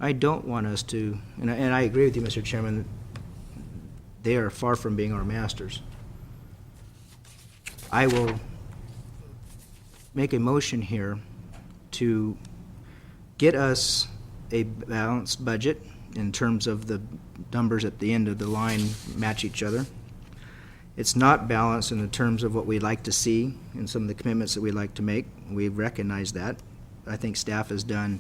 I don't want us to, and I agree with you, Mr. Chairman, they are far from being our masters. I will make a motion here to get us a balanced budget in terms of the numbers at the end of the line match each other. It's not balanced in the terms of what we'd like to see and some of the commitments that we'd like to make. We recognize that. I think staff has done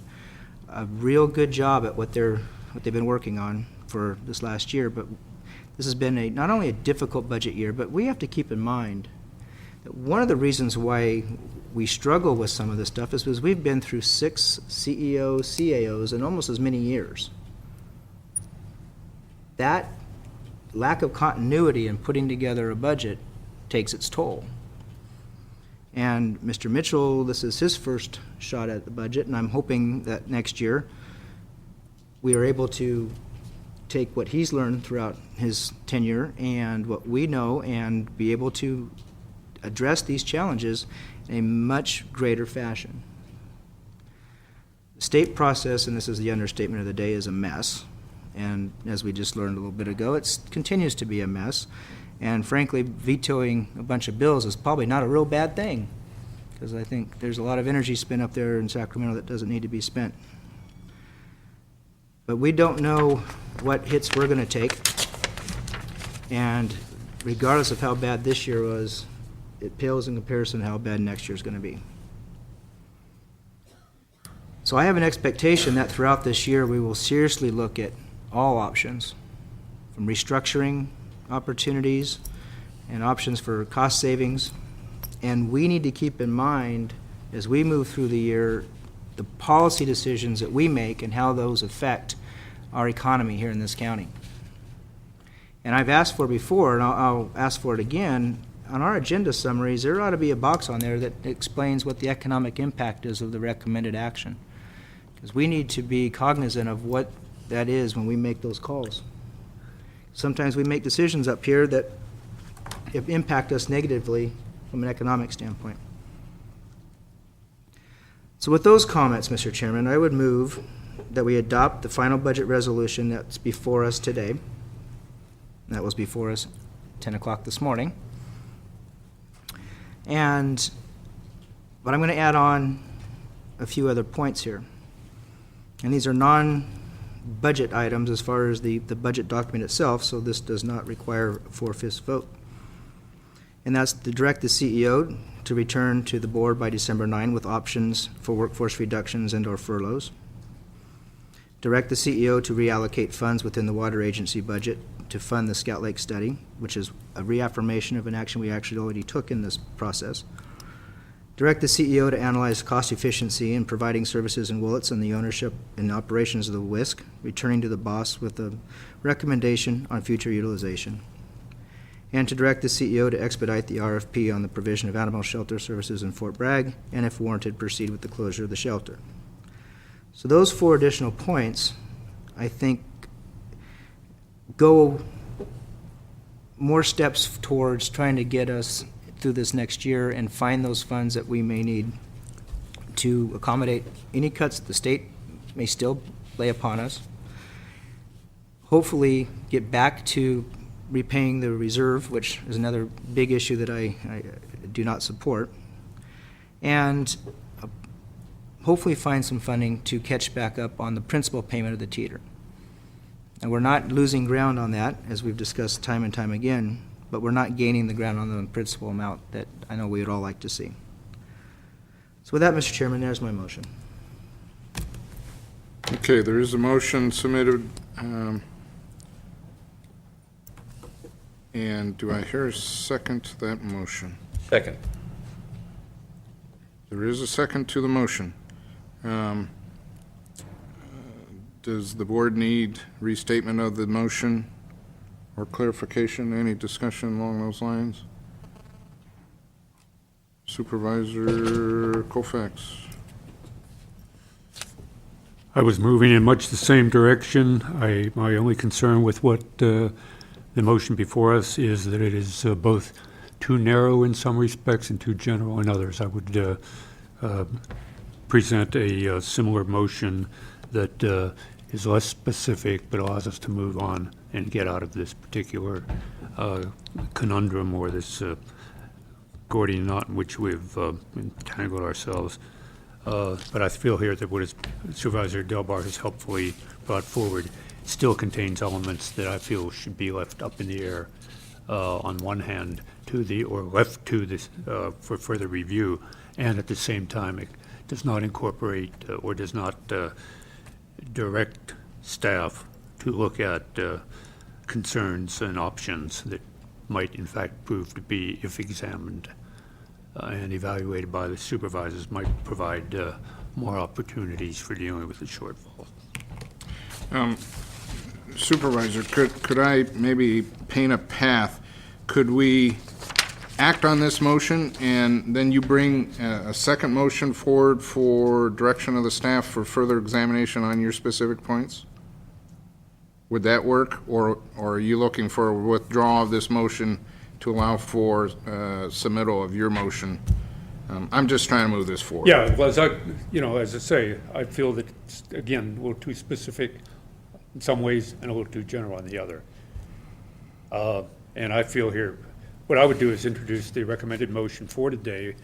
a real good job at what they've been working on for this last year, but this has been not only a difficult budget year, but we have to keep in mind that one of the reasons why we struggle with some of this stuff is because we've been through 6 CEOs, CAOs in almost as many years. That lack of continuity in putting together a budget takes its toll. And Mr. Mitchell, this is his first shot at the budget, and I'm hoping that next year we are able to take what he's learned throughout his tenure and what we know and be able to address these challenges in a much greater fashion. The state process, and this is the understatement of the day, is a mess. And as we just learned a little bit ago, it continues to be a mess. And frankly, vetoing a bunch of bills is probably not a real bad thing, because I think there's a lot of energy spent up there in Sacramento that doesn't need to be spent. But we don't know what hits we're going to take. And regardless of how bad this year was, it pales in comparison to how bad next year is going to be. So I have an expectation that throughout this year we will seriously look at all options, from restructuring opportunities and options for cost savings. And we need to keep in mind, as we move through the year, the policy decisions that we make and how those affect our economy here in this county. And I've asked for before, and I'll ask for it again, on our agenda summaries, there ought to be a box on there that explains what the economic impact is of the recommended action. Because we need to be cognizant of what that is when we make those calls. Sometimes we make decisions up here that impact us negatively from an economic standpoint. So with those comments, Mr. Chairman, I would move that we adopt the final budget resolution that's before us today. That was before us 10 o'clock this morning. But I'm going to add on a few other points here. And these are non-budget items as far as the budget document itself, so this does not require a 4/5 vote. And that's to direct the CEO to return to the board by December 9 with options for workforce reductions and/or furloughs. Direct the CEO to reallocate funds within the water agency budget to fund the Scout Lake study, which is a reaffirmation of an action we actually already took in this process. Direct the CEO to analyze cost efficiency in providing services in Willits and the ownership and operations of the WISC, returning to the BOS with a recommendation on future utilization. And to direct the CEO to expedite the RFP on the provision of animal shelter services in Fort Bragg, and if warranted, proceed with the closure of the shelter. So those 4 additional points, I think, go more steps towards trying to get us through this next year and find those funds that we may need to accommodate any cuts that the state may still lay upon us. Hopefully get back to repaying the reserve, which is another big issue that I do not support, and hopefully find some funding to catch back up on the principal payment of the teeter. And we're not losing ground on that, as we've discussed time and time again, but we're not gaining the ground on the principal amount that I know we would all like to see. So with that, Mr. Chairman, there's my motion. Okay, there is a motion submitted. And do I hear a second to that motion? Second. There is a second to the motion. Does the board need restatement of the motion or clarification? Any discussion along those lines? Supervisor Colfax. I was moving in much the same direction. My only concern with what the motion before us is that it is both too narrow in some respects and too general in others. I would present a similar motion that is less specific, but allows us to move on and get out of this particular conundrum or this Gordian knot in which we've entangled ourselves. But I feel here that what Supervisor Delbar has helpfully brought forward still contains elements that I feel should be left up in the air on one hand or left to this for further review, and at the same time it does not incorporate or does not direct staff to look at concerns and options that might in fact prove to be, if examined and evaluated by the supervisors, might provide more opportunities for dealing with the shortfall. Supervisor, could I maybe paint a path? Could we act on this motion, and then you bring a second motion forward for direction of the staff for further examination on your specific points? Would that work, or are you looking for a withdrawal of this motion to allow for submittal of your motion? I'm just trying to move this forward. Yeah, well, as I say, I feel that it's, again, a little too specific in some ways and a little too general on the other. And I feel here, what I would do is introduce the recommended motion for today